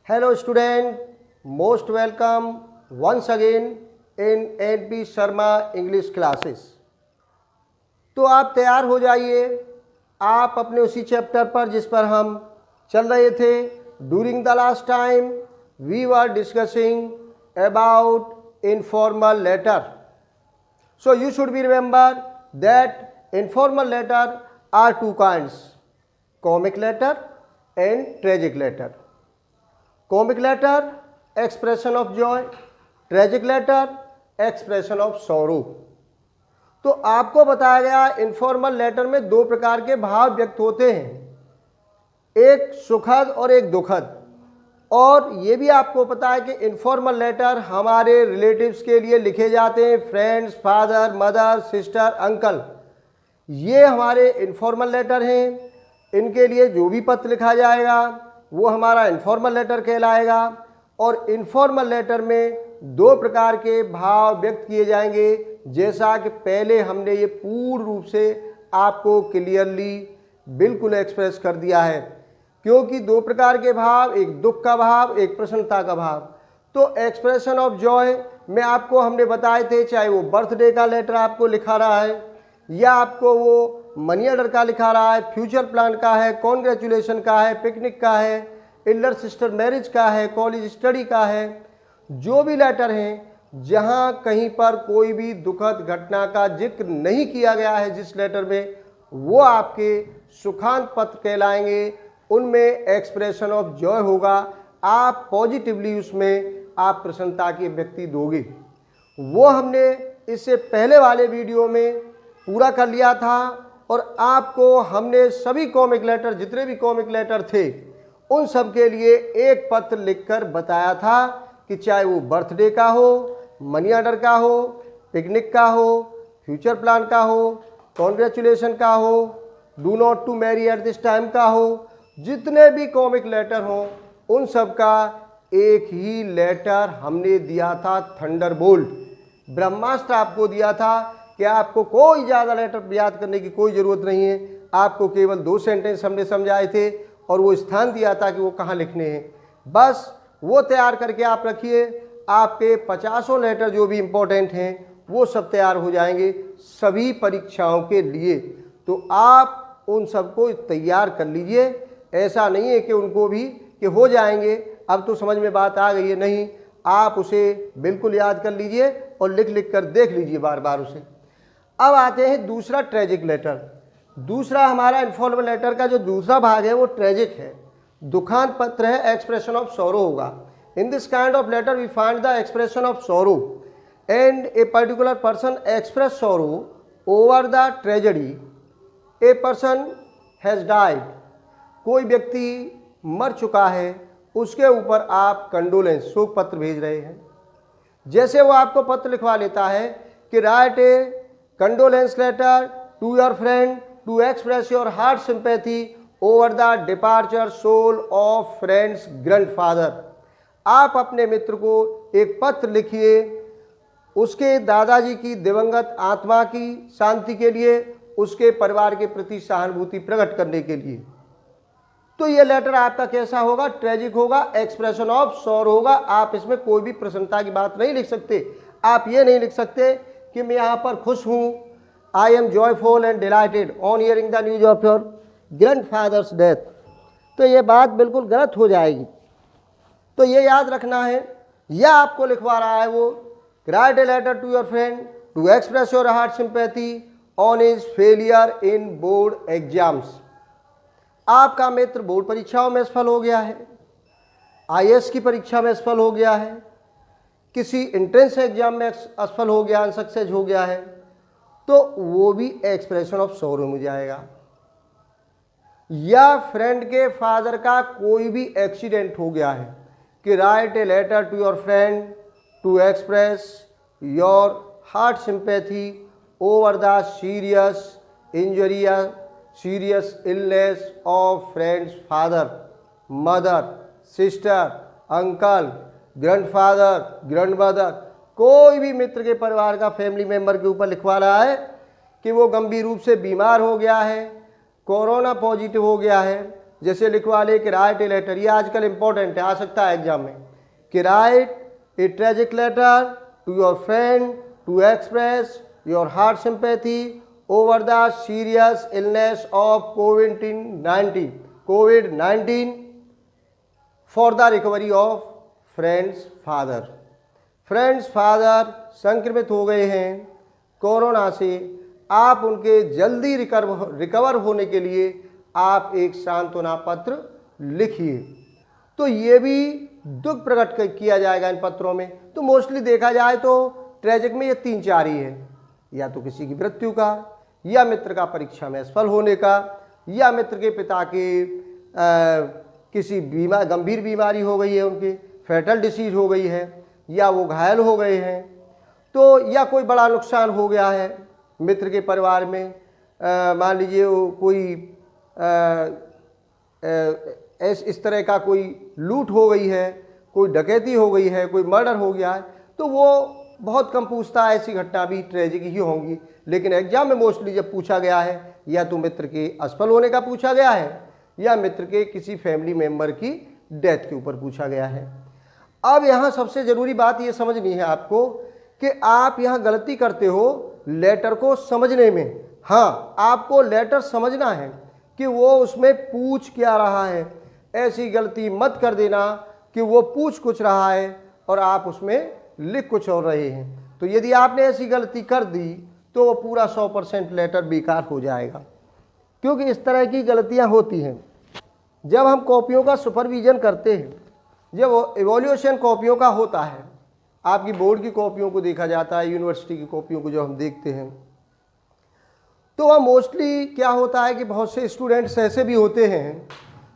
Hello student, most welcome once again in NP Sharma English classes. तो आप तैयार हो जाइए, आप अपने उसी चैप्टर पर जिस पर हम चल रहे थे। During the last time we were discussing about informal letter. So you should be remember that informal letter are two kinds, comic letter and tragic letter. Comic letter expression of joy, tragic letter expression of sorrow. तो आपको बताया गया informal letter में दो प्रकार के भाव व्यक्त होते हैं, एक सुखद और एक दुखद। और ये भी आपको पता है कि इनफॉर्मल लेटर हमारे रिलेटिव्स के लिए लिखे जाते हैं, friends, father, mother, sister, uncle, ये हमारे इनफॉर्मल लेटर हैं। इनके लिए जो भी पत्र लिखा जाएगा वो हमारा इनफॉर्मल लेटर कहलाएगा। और इनफॉर्मल लेटर में दो प्रकार के भाव व्यक्त किए जाएंगे, जैसा कि पहले हमने ये पूर्ण रूप से आपको क्लियरली बिल्कुल एक्सप्रेस कर दिया है। क्योंकि दो प्रकार के भाव, एक दुख का भाव, एक प्रसन्नता का भाव। तो एक्सप्रेशन ऑफ जॉय में आपको हमने बताए थे, चाहे वो बर्थडे का लेटर आपको लिखा रहा है या आपको वो मनी ऑर्डर का लिखा रहा है, फ्यूचर प्लान का है, कॉन्ग्रेचुलेशन का है, पिकनिक का है, एल्डर सिस्टर मैरिज का है, कॉलेज स्टडी का है, जो भी लेटर हैं जहां कहीं पर कोई भी दुखद घटना का जिक्र नहीं किया गया है जिस लेटर में, वो आपके सुखांत पत्र कहलाएंगे। उनमें एक्सप्रेशन ऑफ जॉय होगा, आप पॉजिटिवली उसमें आप प्रसन्नता की व्यक्ति दोगे। वो हमने इससे पहले वाले वीडियो में पूरा कर लिया था और आपको हमने सभी कॉमिक लेटर, जितने भी कॉमिक लेटर थे, उन सब के लिए एक पत्र लिखकर बताया था कि चाहे वो बर्थडे का हो, मनी ऑर्डर का हो, पिकनिक का हो, फ्यूचर प्लान का हो, कॉन्ग्रेचुलेशन का हो, do not to marry at this time का हो, जितने भी कॉमिक लेटर हों उन सब का एक ही लेटर हमने दिया था, थंडरबोल्ट ब्रह्मास्त्र आपको दिया था कि आपको कोई ज़्यादा लेटर याद करने की कोई ज़रूरत नहीं है। आपको केवल 2 सेंटेंस हमने समझाए थे और वो स्थान दिया था कि वो कहाँ लिखने हैं। बस वो तैयार करके आप रखिए, आपके 50 लेटर जो भी इम्पोर्टेंट हैं वो सब तैयार हो जाएंगे सभी परीक्षाओं के लिए। तो आप उन सबको तैयार कर लीजिए। ऐसा नहीं है कि उनको भी कि हो जाएंगे, अब तो समझ में बात आ गई है, नहीं, आप उसे बिल्कुल याद कर लीजिए और लिख लिख कर देख लीजिए बार बार उसे। अब आते हैं दूसरा, ट्रेजिक लेटर। दूसरा हमारा इनफॉर्मल लेटर का जो दूसरा भाग है वो ट्रेजिक है, दुखांत पत्र है, एक्सप्रेशन ऑफ सॉरो होगा। In this kind of letter we find the expression of sorrow and a particular person express sorrow over the tragedy. A person has died, कोई व्यक्ति मर चुका है, उसके ऊपर आप कंडोलेंस, शोक पत्र भेज रहे हैं। जैसे वो आपको पत्र लिखवा लेता है कि write a condolence letter to your friend to express your heart sympathy over the departure soul of friends grandfather. आप अपने मित्र को एक पत्र लिखिए उसके दादाजी की दिवंगत आत्मा की शांति के लिए, उसके परिवार के प्रति सहानुभूति प्रकट करने के लिए। तो ये लेटर आपका कैसा होगा? ट्रेजिक होगा, एक्सप्रेशन ऑफ सॉरो होगा। आप इसमें कोई भी प्रसन्नता की बात नहीं लिख सकते। आप ये नहीं लिख सकते कि मैं यहाँ पर खुश हूँ, I am joyful and dilated on hearing the news of your grandfather's death. तो ये बात बिल्कुल गलत हो जाएगी। तो ये याद रखना है। यह आपको लिखवा रहा है वो, write a letter to your friend to express your heart sympathy on his failure in board exams. आपका मित्र बोर्ड परीक्षाओं में सफल हो गया है, आईएएस की परीक्षा में सफल हो गया है, किसी एंट्रेंस एग्जाम में असफल हो गया, अनसक्सेस हो गया है, तो वो भी एक्सप्रेशन ऑफ सॉरो में जाएगा। या फ्रेंड के फादर का कोई भी एक्सीडेंट हो गया है कि write a letter to your friend to express your heart sympathy over the serious injury, serious illness of friend's father, mother, sister, uncle, grandfather, grandmother. कोई भी मित्र के परिवार का फैमिली मेंबर के ऊपर लिखवा रहा है कि वो गंभीर रूप से बीमार हो गया है, कोरोना पॉजिटिव हो गया है, जैसे लिखवा ले कि राइट ए लेटर, ये आजकल इंपॉर्टेंट है, आ सकता है एग्जाम में, कि write a tragic letter to your friend to express your heart sympathy over the serious illness of कोविड-19 for the recovery of friend's father संक्रमित हो गए हैं कोरोना से, आप उनके जल्दी रिकवर होने के लिए आप एक सांत्वना पत्र लिखिए। तो ये भी दुख प्रकट किया जाएगा इन पत्रों में। तो मोस्टली देखा जाए तो ट्रेजिक में ये 3-4 ही है, या तो किसी की मृत्यु का, या मित्र का परीक्षा में असफल होने का, या मित्र के पिता के किसी गंभीर बीमारी हो गई है, उनके फैटल डिसीज हो गई है, या वो घायल हो गए हैं, तो या कोई बड़ा नुकसान हो गया है मित्र के परिवार में, मान लीजिए कोई इस तरह का कोई लूट हो गई है, कोई डकैती हो गई है, कोई मर्डर हो गया है, तो वो बहुत कम पूछता है, ऐसी घटना भी ट्रेजिक ही होंगी। लेकिन एग्जाम में मोस्टली जब पूछा गया है, या तो मित्र के असफल होने का पूछा गया है, या मित्र के किसी फैमिली मेंबर की डेथ के ऊपर पूछा गया है। अब यहाँ सबसे ज़रूरी बात ये समझनी है आपको कि आप यहाँ गलती करते हो लेटर को समझने में। हाँ, आपको लेटर समझना है कि वो उसमें पूछ क्या रहा है। ऐसी गलती मत कर देना कि वो पूछ कुछ रहा है और आप उसमें लिख कुछ और रहे हैं। तो यदि आपने ऐसी गलती कर दी तो वो पूरा 100% लेटर बेकार हो जाएगा, क्योंकि इस तरह की गलतियां होती हैं। जब हम कॉपियों का सुपरविज़न करते हैं, जब इवोल्यूशन कॉपियों का होता है, आपकी बोर्ड की कॉपियों को देखा जाता है, यूनिवर्सिटी की कॉपियों को जो हम देखते हैं, तो वह मोस्टली क्या होता है कि बहुत से स्टूडेंट्स ऐसे भी होते हैं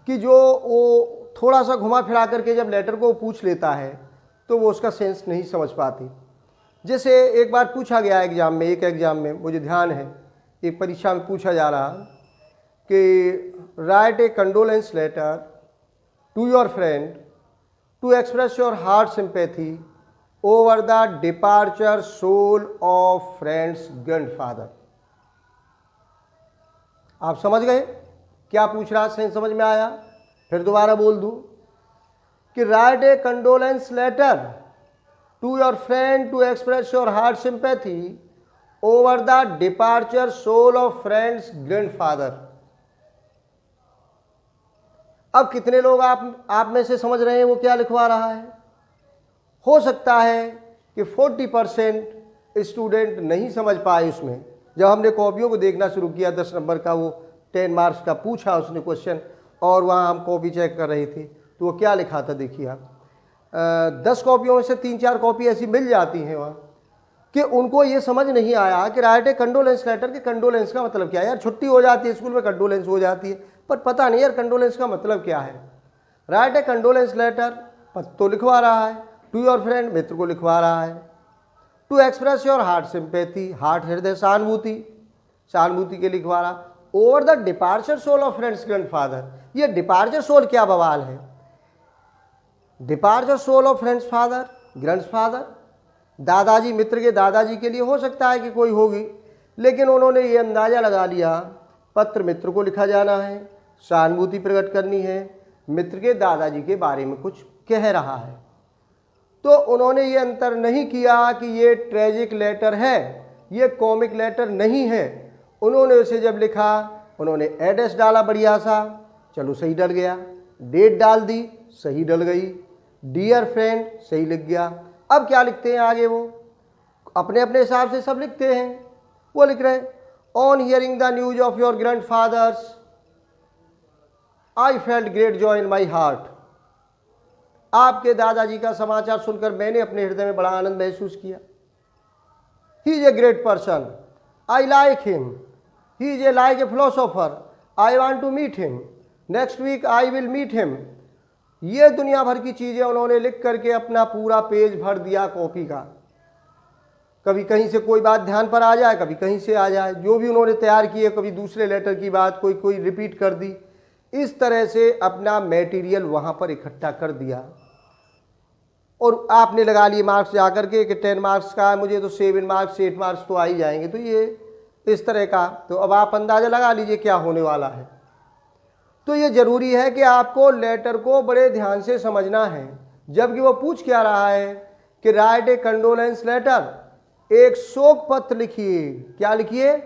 कि जो वो थोड़ा सा घुमा फिरा करके जब लेटर को पूछ लेता है तो वो उसका सेंस नहीं समझ पाती। जैसे एक बार पूछा गया एग्ज़ाम में, एक एग्ज़ाम में मुझे ध्यान है, एक परीक्षा में पूछा जा रहा कि write a condolence letter to your friend to express your heart sympathy over the departure soul of friends grandfather. आप समझ गए क्या पूछ रहा, सेंस समझ में आया? फिर दोबारा बोल दूं कि write a condolence letter to your friend to express your heart sympathy over the departure soul of friends grandfather. अब कितने लोग आप में से समझ रहे हैं वो क्या लिखवा रहा है? हो सकता है कि 40% स्टूडेंट नहीं समझ पाए उसमें। जब हमने कॉपियों को देखना शुरू किया, 10 नंबर का वो 10 मार्क्स का पूछा उसने क्वेश्चन, और वहाँ हम कॉपी चेक कर रहे थे, तो वो क्या लिखा था देखिए आप, 10 कॉपियों में से 3-4 कॉपी ऐसी मिल जाती हैं वहाँ कि उनको ये समझ नहीं आया कि राइट ए कंडोलेंस लेटर के कंडोलेंस का मतलब क्या है। यार छुट्टी हो जाती है स्कूल में, कंडोलेंस हो जाती है, पर पता नहीं यार कंडोलेंस का मतलब क्या है। राइट ए कंडोलेंस लेटर तो लिखवा रहा है, टू योर फ्रेंड मित्र को लिखवा रहा है, to express your heart sympathy, heart हृदय सहानुभूति के लिखवा रहा, over the departure soul of friends grandfather. ये डिपार्चर सोल क्या बवाल है? Departure soul of friend's father grandfather, दादाजी, मित्र के दादाजी के लिए हो सकता है कि कोई होगी, लेकिन उन्होंने ये अंदाज़ा लगा लिया पत्र मित्र को लिखा जाना है, सहानुभूति प्रकट करनी है, मित्र के दादाजी के बारे में कुछ कह रहा है। तो उन्होंने ये अंतर नहीं किया कि ये ट्रेजिक लेटर है, ये कॉमिक लेटर नहीं है। उन्होंने उसे जब लिखा, उन्होंने एड्रेस डाला बढ़िया सा, चलो सही डल गया, डेट डाल दी, सही डल गई, डियर फ्रेंड सही लिख गया। अब क्या लिखते हैं आगे? वो अपने अपने हिसाब से सब लिखते हैं। वो लिख रहे, on hearing the news of your grandfathers I felt great joy in my heart. आपके दादाजी का समाचार सुनकर मैंने अपने हृदय में बड़ा आनंद महसूस किया। He is a great person, I like him, he is a like a philosopher, I want to meet him, next week I will meet him. ये दुनिया भर की चीज़ें उन्होंने लिख करके अपना पूरा पेज भर दिया कॉपी का। कभी कहीं से कोई बात ध्यान पर आ जाए, कभी कहीं से आ जाए, जो भी उन्होंने तैयार किए, कभी दूसरे लेटर की बात कोई रिपीट कर दी। इस तरह से अपना मटेरियल वहाँ पर इकट्ठा कर दिया और आपने लगा लिए मार्क्स जा के कि 10 मार्क्स का है मुझे, तो 7 मार्क्स 8 मार्क्स तो आ ही जाएंगे। तो ये इस तरह का, तो अब आप अंदाज़ा लगा लीजिए क्या होने वाला है। तो ये ज़रूरी है कि आपको लेटर को बड़े ध्यान से समझना है। जबकि वो पूछ क्या रहा है कि राइट ए कंडोलेंस लेटर, एक शोक पत्र लिखिए। क्या लिखिए?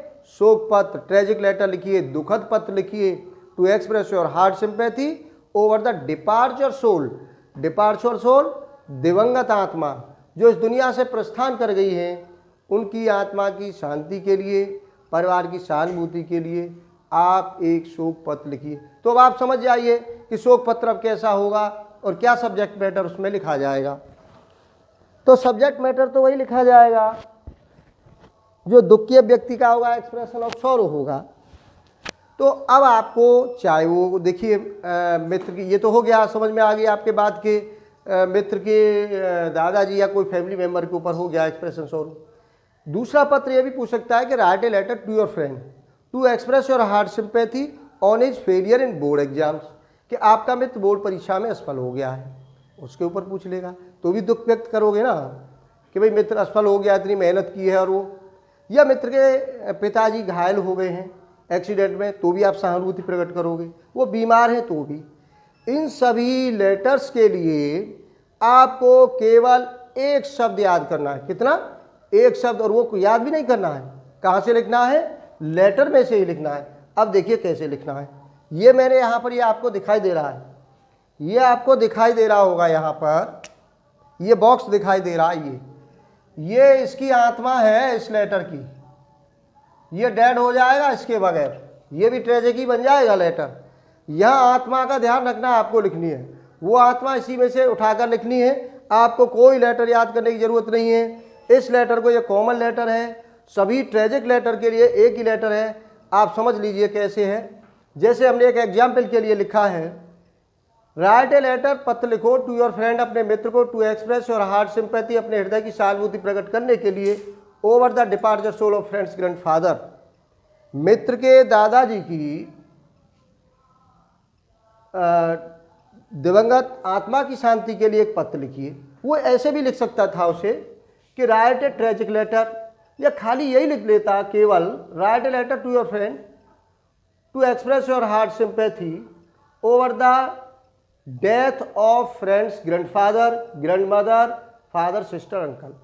शोक पत्र, ट्रेजिक लेटर लिखिए, दुखद पत्र लिखिए, to express your heart sympathy over the departure soul. Departure soul, दिवंगत आत्मा जो इस दुनिया से प्रस्थान कर गई है, उनकी आत्मा की शांति के लिए, परिवार की सहानुभूति के लिए आप एक शोक पत्र लिखिए। तो अब आप समझ जाइए कि शोक पत्र अब कैसा होगा और क्या सब्जेक्ट मैटर उसमें लिखा जाएगा। तो सब्जेक्ट मैटर तो वही लिखा जाएगा जो दुखी व्यक्ति का होगा, एक्सप्रेशन ऑफ सॉरो होगा। तो अब आपको चाहे वो देखिए मित्र की, ये तो हो गया, समझ में आ गई आपके बात के मित्र के दादाजी या कोई फैमिली मेम्बर के ऊपर हो गया एक्सप्रेशन सॉरो। दूसरा पत्र ये भी पूछ सकता है कि write a letter to your friend to express your heart sympathy on his failure in board exams, कि आपका मित्र बोर्ड परीक्षा में असफल हो गया है, उसके ऊपर पूछ लेगा। तो भी दुख व्यक्त करोगे ना कि भाई मित्र असफल हो गया, इतनी मेहनत की है और वो, या मित्र के पिताजी घायल हो गए हैं एक्सीडेंट में, तो भी आप सहानुभूति प्रकट करोगे। वो बीमार हैं तो भी। इन सभी लेटर्स के लिए आपको केवल एक शब्द याद करना है। कितना? एक शब्द। और वो याद भी नहीं करना है, कहाँ से लिखना है? लेटर में से ही लिखना है। अब देखिए कैसे लिखना है। ये मैंने यहाँ पर, ये आपको दिखाई दे रहा है, ये आपको दिखाई दे रहा होगा, यहाँ पर ये बॉक्स दिखाई दे रहा है, ये इसकी आत्मा है इस लेटर की। ये डेड हो जाएगा इसके बगैर, ये भी ट्रेजेडी बन जाएगा लेटर। यहाँ आत्मा का ध्यान रखना आपको लिखनी है, वो आत्मा इसी में से उठाकर लिखनी है। आपको कोई लेटर याद करने की जरूरत नहीं है। इस लेटर को, ये कॉमन लेटर है, सभी ट्रेजिक लेटर के लिए एक ही लेटर है। आप समझ लीजिए कैसे है। जैसे हमने एक एग्जाम्पल के लिए लिखा है, राइट ए लेटर, पत्र लिखो टू योर फ्रेंड, अपने मित्र को, to express your heart sympathy, अपने हृदय की सहानुभूति प्रकट करने के लिए, over the departure soul of friends grandfather, मित्र के दादाजी की दिवंगत आत्मा की शांति के लिए एक पत्र लिखिए। वो ऐसे भी लिख सकता था उसे कि राइट ए ट्रेजिक लेटर, या खाली यही लिख लेता केवल write a letter to your friend to express your heart sympathy over the death of friends grandfather, grandmother, father, sister, uncle.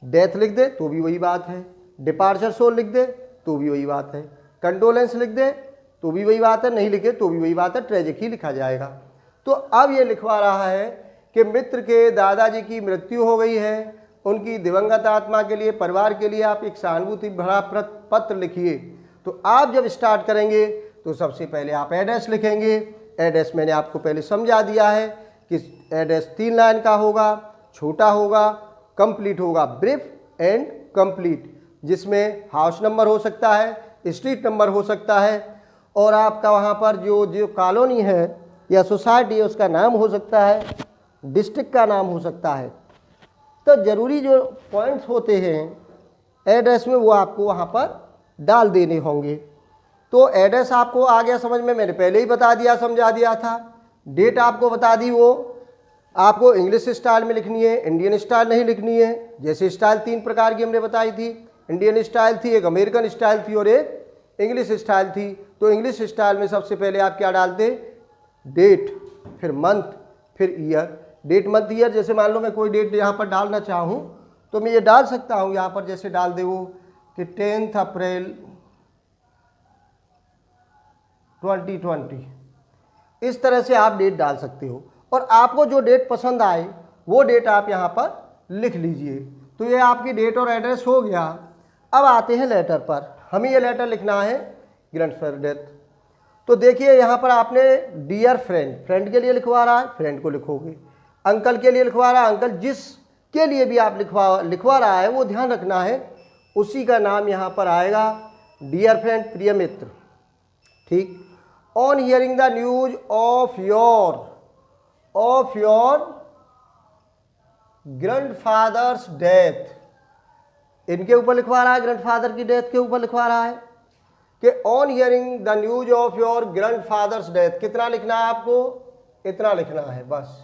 Death लिख दे तो भी वही बात है, डिपार्चर सोल लिख दे तो भी वही बात है, कंडोलेंस लिख दे तो भी वही बात है, नहीं लिखे तो भी वही बात है, ट्रेजिक ही लिखा जाएगा। तो अब ये लिखवा रहा है कि मित्र के दादाजी की मृत्यु हो गई है, उनकी दिवंगत आत्मा के लिए, परिवार के लिए आप एक सहानुभूति भरा पत्र लिखिए। तो आप जब स्टार्ट करेंगे तो सबसे पहले आप एड्रेस लिखेंगे। एड्रेस मैंने आपको पहले समझा दिया है कि एड्रेस 3 लाइन का होगा, छोटा होगा, कंप्लीट होगा, ब्रीफ एंड कंप्लीट, जिसमें हाउस नंबर हो सकता है, स्ट्रीट नंबर हो सकता है, और आपका वहाँ पर जो कॉलोनी है या सोसाइटी है उसका नाम हो सकता है, डिस्ट्रिक्ट का नाम हो सकता है। तो ज़रूरी जो पॉइंट्स होते हैं एड्रेस में वो आपको वहाँ पर डाल देने होंगे। तो एड्रेस आपको आ गया समझ में, मैंने पहले ही बता दिया, समझा दिया था। डेट आपको बता दी, वो आपको इंग्लिश स्टाइल में लिखनी है, इंडियन स्टाइल नहीं लिखनी है। जैसे स्टाइल 3 प्रकार की हमने बताई थी, इंडियन स्टाइल थी, एक अमेरिकन स्टाइल थी और एक इंग्लिश स्टाइल थी। तो इंग्लिश स्टाइल में सबसे पहले आप क्या डालते? डेट, फिर मंथ, फिर ईयर। Date, month, year. जैसे मान लो मैं कोई डेट यहाँ पर डालना चाहूँ तो मैं ये डाल सकता हूँ यहाँ पर, जैसे डाल दे वो कि 10 अप्रैल 2020। इस तरह से आप डेट डाल सकते हो, और आपको जो डेट पसंद आए वो डेट आप यहाँ पर लिख लीजिए। तो ये आपकी डेट और एड्रेस हो गया। अब आते हैं लेटर पर। हमें ये लेटर लिखना है ग्रैंडफादर डेथ। तो देखिए यहाँ पर आपने डियर फ्रेंड, फ्रेंड के लिए लिखवा रहा है, फ्रेंड को लिखोगे। अंकल के लिए लिखवा रहा है, अंकल। जिसके लिए भी आप लिखवा रहा है वो ध्यान रखना है उसी का नाम यहाँ पर आएगा, डियर फ्रेंड, प्रिय मित्र। ठीक। On hearing the news of your grandfather's death, इनके ऊपर लिखवा रहा है, ग्रैंडफादर की डेथ के ऊपर लिखवा रहा है कि on hearing the news of your grandfather's death. कितना लिखना है आपको? इतना लिखना है बस,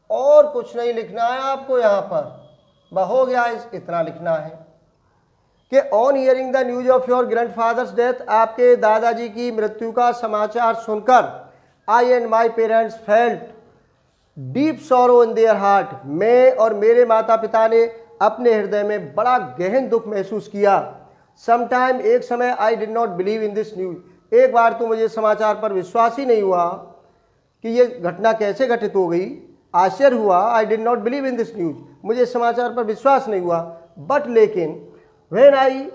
और कुछ नहीं लिखना है आपको यहाँ पर। हो गया, इतना लिखना है कि on hearing the news of your grandfather's death, आपके दादाजी की मृत्यु का समाचार सुनकर I and my parents felt deep sorrow in their heart, मैं और मेरे माता पिता ने अपने हृदय में बड़ा गहन दुख महसूस किया। समटाइम, एक समय, आई did not believe in this news, एक बार तो मुझे समाचार पर विश्वास ही नहीं हुआ कि ये घटना कैसे घटित हो गई। आश्चर्य हुआ, I did not believe in this news, मुझे समाचार पर विश्वास नहीं हुआ। बट लेकिन when I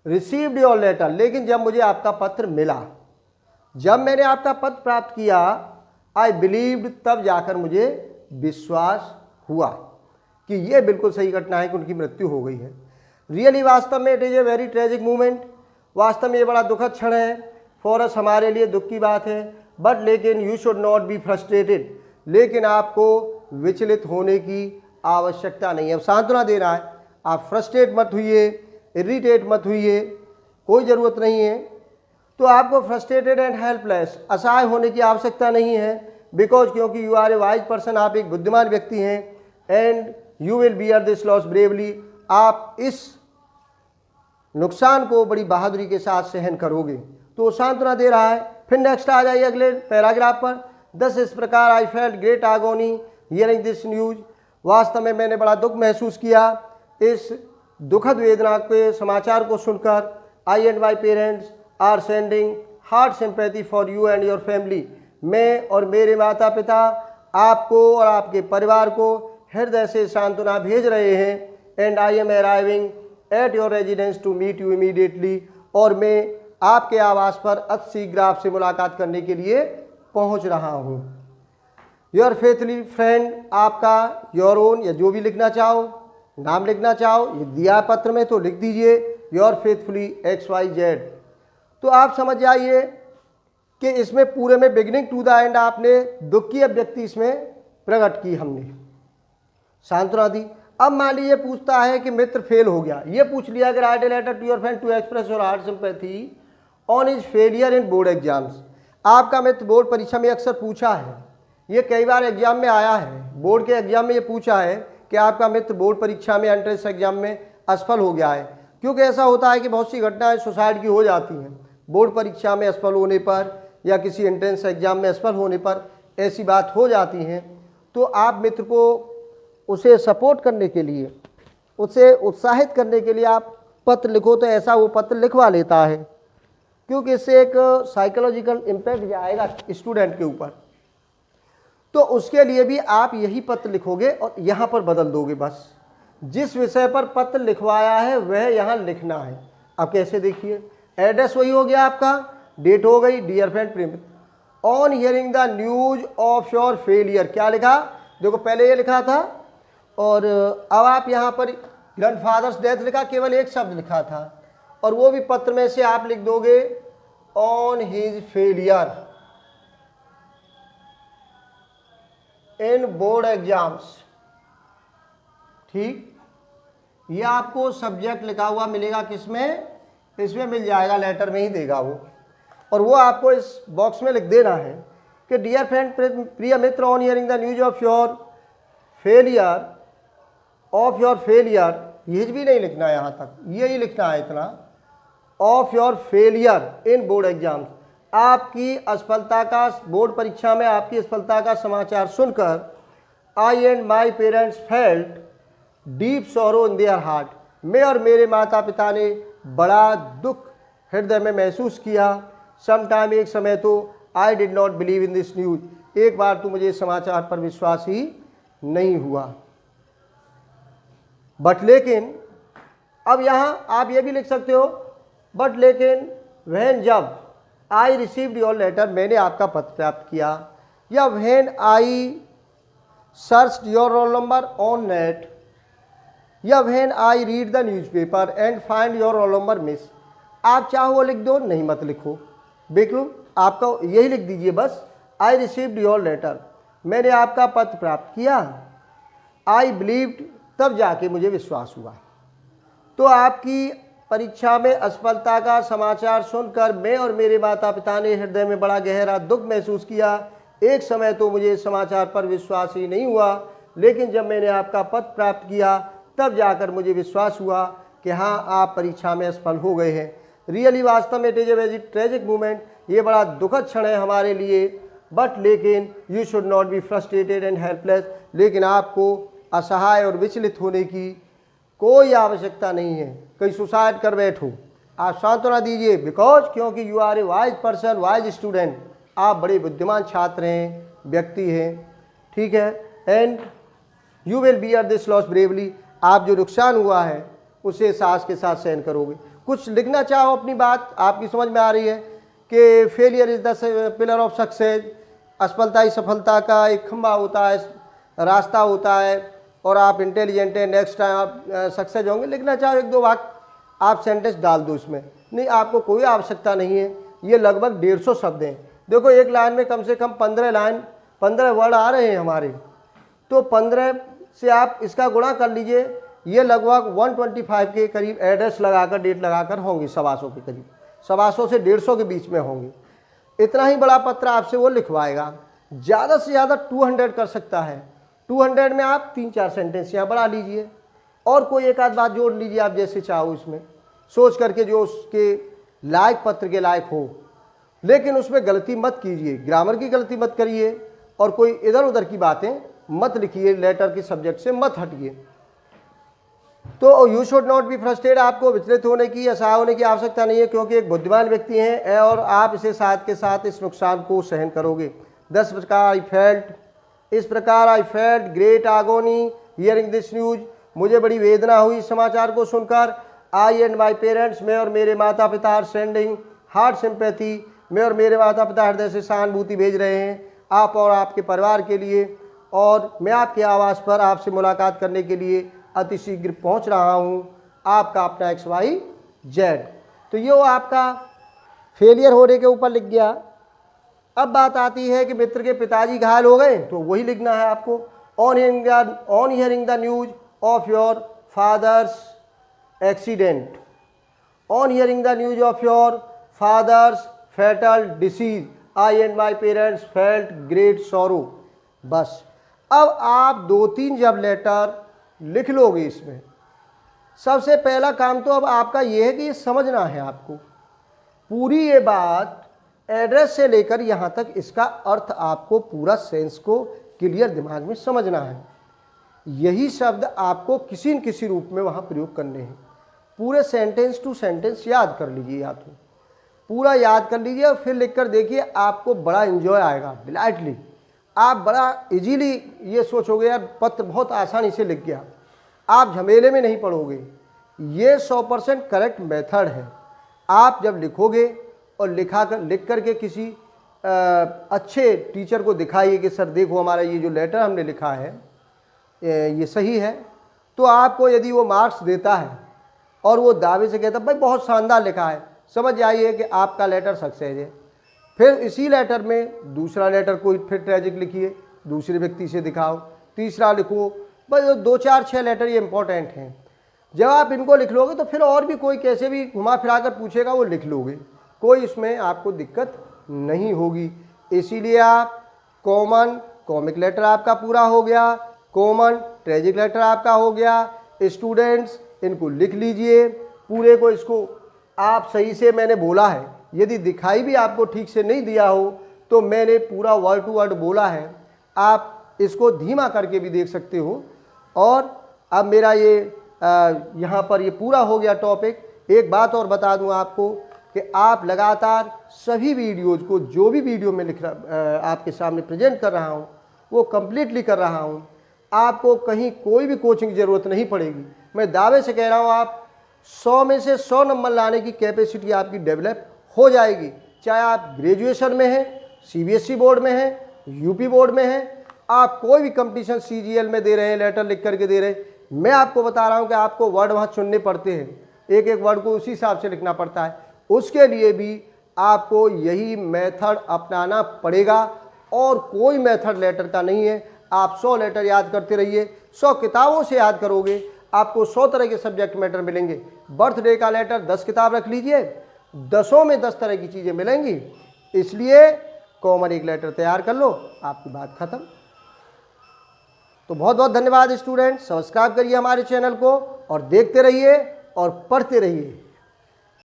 received your letter, लेकिन जब मुझे आपका पत्र मिला, जब मैंने आपका पत्र प्राप्त किया, आई बिलीव्ड, तब जाकर मुझे विश्वास हुआ कि यह बिल्कुल सही घटना है कि उनकी मृत्यु हो गई है। रियली, वास्तव में it is a very tragic movement, वास्तव में ये बड़ा दुखद क्षण है। फॉर अस, हमारे लिए दुख की बात है। बट लेकिन you should not be frustrated, लेकिन आपको विचलित होने की आवश्यकता नहीं है। अब सांत्वना दे रहा है, आप फ्रस्ट्रेट मत होइए, इरिटेट मत होइए, कोई ज़रूरत नहीं है। तो आपको फ्रस्ट्रेटेड एंड हेल्पलेस, असहाय होने की आवश्यकता नहीं है। बिकॉज, क्योंकि you are a wise person, आप एक बुद्धिमान व्यक्ति हैं। And you will bear this loss bravely, आप इस नुकसान को बड़ी बहादुरी के साथ सहन करोगे। तो सांत्वना दे रहा है। फिर नेक्स्ट आ जाइए अगले पैराग्राफ पर। दस, इस प्रकार I felt great agony hearing this news, वास्तव में मैंने बड़ा दुख महसूस किया इस दुखद वेदना के समाचार को सुनकर। I and my parents are sending heart sympathy for you and your family, मैं और मेरे माता पिता आपको और आपके परिवार को हृदय से सांत्वना भेज रहे हैं। And I am arriving at your residence to meet you immediately, और मैं आपके आवास पर अतिशीघ्र आपसे मुलाकात करने के लिए पहुंच रहा हूं। योर फेथफुली फ्रेंड, आपका योर ओन, या जो भी लिखना चाहो, नाम लिखना चाहो, ये दिया पत्र में तो लिख दीजिए योर फेथफुली XYZ। तो आप समझ जाइए कि इसमें पूरे में बिगिनिंग टू द एंड आपने दुख की अभिव्यक्ति इसमें प्रकट की, हमने सांत्वना दी। अब मान लीजिए पूछता है कि मित्र फेल हो गया, ये पूछ लिया कि write a letter to your friend to express your heart sympathy on his failure in board exams. आपका मित्र बोर्ड परीक्षा में अक्सर पूछा है, ये कई बार एग्जाम में आया है, बोर्ड के एग्जाम में ये पूछा है कि आपका मित्र बोर्ड परीक्षा में एंट्रेंस एग्जाम में असफल हो गया है। क्योंकि ऐसा होता है कि बहुत सी घटनाएं सुसाइड की हो जाती हैं बोर्ड परीक्षा में असफल होने पर, या किसी एंट्रेंस एग्जाम में असफल होने पर ऐसी बात हो जाती हैं। तो आप मित्र को उसे सपोर्ट करने के लिए, उसे उत्साहित करने के लिए आप पत्र लिखो, तो ऐसा वो पत्र लिखवा लेता है, क्योंकि इससे एक साइकोलॉजिकल इम्पैक्ट जाएगा स्टूडेंट के ऊपर। तो उसके लिए भी आप यही पत्र लिखोगे और यहाँ पर बदल दोगे, बस जिस विषय पर पत्र लिखवाया है वह यहाँ लिखना है। अब कैसे देखिए, एड्रेस वही हो गया आपका, डेट हो गई dear friend Prem, on hearing the news of your failure, क्या लिखा, देखो पहले ये लिखा था और अब आप यहाँ पर ग्रैंडफादर्स डेथ लिखा, केवल एक शब्द लिखा था, और वो भी पत्र में से आप लिख दोगे on his failure in board exams. ठीक, ये आपको सब्जेक्ट लिखा हुआ मिलेगा किसमें, इसमें मिल जाएगा, लेटर में ही देगा वो, और वो आपको इस बॉक्स में लिख देना है कि डियर फ्रेंड प्रिय मित्र, on hearing the news of your failure, ये भी नहीं लिखना है यहाँ तक, यही लिखना है इतना, of your failure in board exams, आपकी असफलता का, बोर्ड परीक्षा में आपकी असफलता का समाचार सुनकर I and my parents felt deep sorrow in their heart, मैं और मेरे माता पिता ने बड़ा दुख हृदय में महसूस किया। समटाइम, एक समय तो आई did not believe in this news, एक बार तो मुझे समाचार पर विश्वास ही नहीं हुआ। बट लेकिन, अब यहाँ आप ये भी लिख सकते हो, बट लेकिन व्हेन, जब आई रिसीव्ड योर लेटर, मैंने आपका पत्र प्राप्त किया, या when I searched your roll number on net, या when I read the newspaper and find your roll number miss. आप चाहो वो लिख दो, नहीं मत लिखो, बिल्कुल आपका यही लिख दीजिए बस, आई रिसीव्ड योर लेटर, मैंने आपका पत्र प्राप्त किया, आई बिलीव्ड, तब जाके मुझे विश्वास हुआ। तो आपकी परीक्षा में असफलता का समाचार सुनकर मैं और मेरे माता पिता ने हृदय में बड़ा गहरा दुख महसूस किया। एक समय तो मुझे इस समाचार पर विश्वास ही नहीं हुआ, लेकिन जब मैंने आपका पत्र प्राप्त किया तब जाकर मुझे विश्वास हुआ कि हाँ आप परीक्षा में असफल हो गए हैं। रियली वास्तव में it is a very tragic moment, ये बड़ा दुखद क्षण है हमारे लिए। बट लेकिन you should not be frustrated and helpless, लेकिन आपको असहाय और विचलित होने की कोई आवश्यकता नहीं है। कहीं सुसाइड कर बैठो, आप सांत्वना दीजिए, बिकॉज क्योंकि you are a wise person, wise student, आप बड़े बुद्धिमान छात्र हैं, व्यक्ति हैं, ठीक है। And you will bear this loss bravely, आप जो नुकसान हुआ है उसे साहस के साथ सहन करोगे। कुछ लिखना चाहो अपनी बात, आपकी समझ में आ रही है कि failure is the pillar of success, असफलता ही सफलता का एक खंभा होता है, रास्ता होता है, और आप इंटेलिजेंट हैं, नेक्स्ट टाइम आप सक्सेस होंगे। लिखना चाहो एक दो वाक्य, आप सेंटेंस डाल दो इसमें, नहीं आपको कोई आवश्यकता नहीं है। ये लगभग 150 शब्द हैं। देखो एक लाइन में कम से कम 15 वर्ड आ रहे हैं हमारे, तो 15 से आप इसका गुणा कर लीजिए, ये लगभग 125 के करीब एड्रेस लगाकर, डेट लगाकर होंगे, 125 के करीब, 125 से 150 के बीच में होंगे। इतना ही बड़ा पत्र आपसे वो लिखवाएगा, ज़्यादा से ज़्यादा 200 कर सकता है। 200 में आप 3-4 सेंटेंस यहाँ बढ़ा लीजिए और कोई एक आध बात जोड़ लीजिए, आप जैसे चाहो इसमें सोच करके जो उसके लायक, पत्र के लायक हो। लेकिन उसमें गलती मत कीजिए, ग्रामर की गलती मत करिए और कोई इधर उधर की बातें मत लिखिए, लेटर के सब्जेक्ट से मत हटिए। तो you should not be frustrated, आपको विचलित होने की, असहाय होने की आवश्यकता नहीं है, क्योंकि एक बुद्धिमान व्यक्ति हैं और आप इसे साथ के साथ इस नुकसान को सहन करोगे। 10 प्रकार आई फेल्ट, इस प्रकार I felt great agony hearing this news, मुझे बड़ी वेदना हुई समाचार को सुनकर। आई एंड माई पेरेंट्स, मैं और मेरे माता पिता आर सेंडिंग हार्ट सिंपैथी, मैं और मेरे माता पिता हृदय से सहानुभूति भेज रहे हैं आप और आपके परिवार के लिए, और मैं आपके आवास पर आपसे मुलाकात करने के लिए अतिशीघ्र पहुंच रहा हूं। आपका अपना XYZ। तो ये वो आपका फेलियर होने के ऊपर लिख गया। अब बात आती है कि मित्र के पिताजी घायल हो गए, तो वही लिखना है आपको। On hearing the news of your fathers accident, on hearing the news of your fathers fatal disease, I and my parents felt great sorrow. बस अब आप 2-3 जब लेटर लिख लोगे इसमें, सबसे पहला काम तो अब आपका यह है कि ये समझना है आपको पूरी ये बात, एड्रेस से लेकर यहाँ तक इसका अर्थ आपको पूरा सेंस को क्लियर दिमाग में समझना है। यही शब्द आपको किसी न किसी रूप में वहाँ प्रयोग करने हैं। पूरे सेंटेंस टू सेंटेंस याद कर लीजिए, या तो पूरा याद कर लीजिए और फिर लिख कर देखिए, आपको बड़ा एंजॉय आएगा, डिलाइटली। आप बड़ा इजीली ये सोचोगे यार पत्र बहुत आसानी से लिख गया, आप झमेले में नहीं पड़ोगे। ये 100% करेक्ट मेथड है। आप जब लिखोगे और लिख करके किसी अच्छे टीचर को दिखाइए कि सर देखो हमारा ये जो लेटर हमने लिखा है ये सही है, तो आपको यदि वो मार्क्स देता है और वो दावे से कहता है भाई बहुत शानदार लिखा है, समझ जाइए कि आपका लेटर सक्सेस है। फिर इसी लेटर में दूसरा लेटर कोई फिर ट्रेजिक लिखिए, दूसरे व्यक्ति से दिखाओ, तीसरा लिखो, बस 2-4-6 लेटर ये इंपॉर्टेंट हैं। जब आप इनको लिख लोगे तो फिर और भी कोई कैसे भी घुमा फिरा कर पूछेगा वो लिख लोगे, कोई इसमें आपको दिक्कत नहीं होगी। इसीलिए आप कॉमन कॉमिक लेटर आपका पूरा हो गया, कॉमन ट्रेजिक लेटर आपका हो गया। स्टूडेंट्स इनको लिख लीजिए पूरे को, इसको आप सही से मैंने बोला है, यदि दिखाई भी आपको ठीक से नहीं दिया हो तो मैंने पूरा वर्ड टू वर्ड बोला है, आप इसको धीमा करके भी देख सकते हो। और अब मेरा ये यहाँ पर ये पूरा हो गया टॉपिक। एक बात और बता दूँ आपको कि आप लगातार सभी वीडियोज़ को, जो भी वीडियो मैं आपके सामने प्रेजेंट कर रहा हूँ वो कम्प्लीटली कर रहा हूँ। आपको कहीं कोई भी कोचिंग की ज़रूरत नहीं पड़ेगी। मैं दावे से कह रहा हूँ आप 100 में से 100 नंबर लाने की कैपेसिटी आपकी डेवलप हो जाएगी। चाहे आप ग्रेजुएशन में हैं, CBSE बोर्ड में हैं, UP बोर्ड में हैं, आप कोई भी कंपटीशन CGL में दे रहे हैं, लेटर लिख करके दे रहे हैं, मैं आपको बता रहा हूं कि आपको वर्ड वहां चुनने पड़ते हैं, एक एक वर्ड को उसी हिसाब से लिखना पड़ता है। उसके लिए भी आपको यही मेथड अपनाना पड़ेगा और कोई मेथड लेटर का नहीं है। आप 100 लेटर याद करते रहिए, 100 किताबों से याद करोगे, आपको 100 तरह के सब्जेक्ट मैटर मिलेंगे। बर्थडे का लेटर 10 किताब रख लीजिए, 10 में 10 तरह की चीज़ें मिलेंगी। इसलिए कॉमन एक लेटर तैयार कर लो, आपकी बात खत्म। तो बहुत बहुत धन्यवाद स्टूडेंट, सब्सक्राइब करिए हमारे चैनल को और देखते रहिए और पढ़ते रहिए।